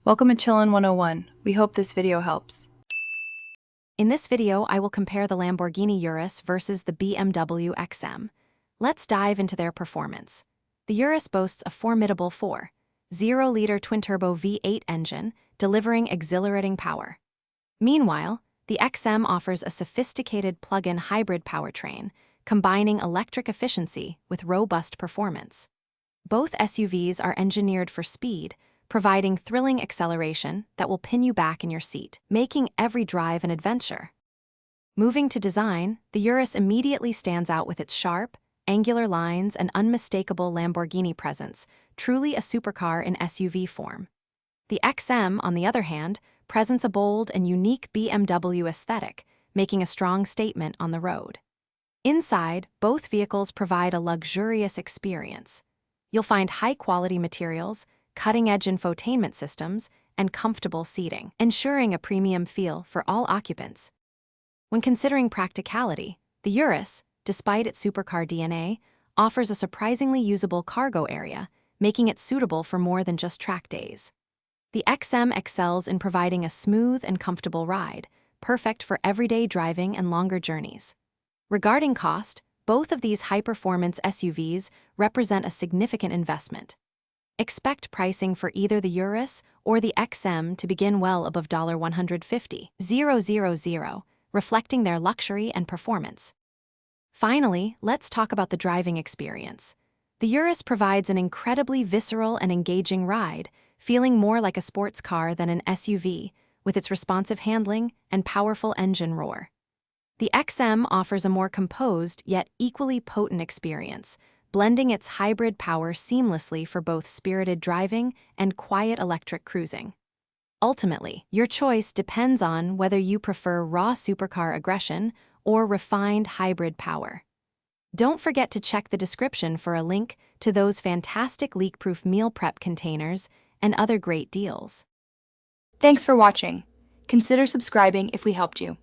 Welcome to Chillin' 101. We hope this video helps. In this video, I will compare the Lamborghini Urus versus the BMW XM. Let's dive into their performance. The Urus boasts a formidable 4.0-liter twin-turbo V8 engine, delivering exhilarating power. Meanwhile, the XM offers a sophisticated plug-in hybrid powertrain, combining electric efficiency with robust performance. Both SUVs are engineered for speed, providing thrilling acceleration that will pin you back in your seat, making every drive an adventure. Moving to design, the Urus immediately stands out with its sharp, angular lines and unmistakable Lamborghini presence, truly a supercar in SUV form. The XM, on the other hand, presents a bold and unique BMW aesthetic, making a strong statement on the road. Inside, both vehicles provide a luxurious experience. You'll find high-quality materials, cutting-edge infotainment systems, and comfortable seating, ensuring a premium feel for all occupants. When considering practicality, the Urus, despite its supercar DNA, offers a surprisingly usable cargo area, making it suitable for more than just track days. The XM excels in providing a smooth and comfortable ride, perfect for everyday driving and longer journeys. Regarding cost, both of these high-performance SUVs represent a significant investment. Expect pricing for either the Urus or the XM to begin well above $150,000, reflecting their luxury and performance. Finally, let's talk about the driving experience. The Urus provides an incredibly visceral and engaging ride, feeling more like a sports car than an SUV, with its responsive handling and powerful engine roar. The XM offers a more composed yet equally potent experience, blending its hybrid power seamlessly for both spirited driving and quiet electric cruising. Ultimately, your choice depends on whether you prefer raw supercar aggression or refined hybrid power. Don't forget to check the description for a link to those fantastic leak-proof meal prep containers and other great deals. Thanks for watching. Consider subscribing if we helped you.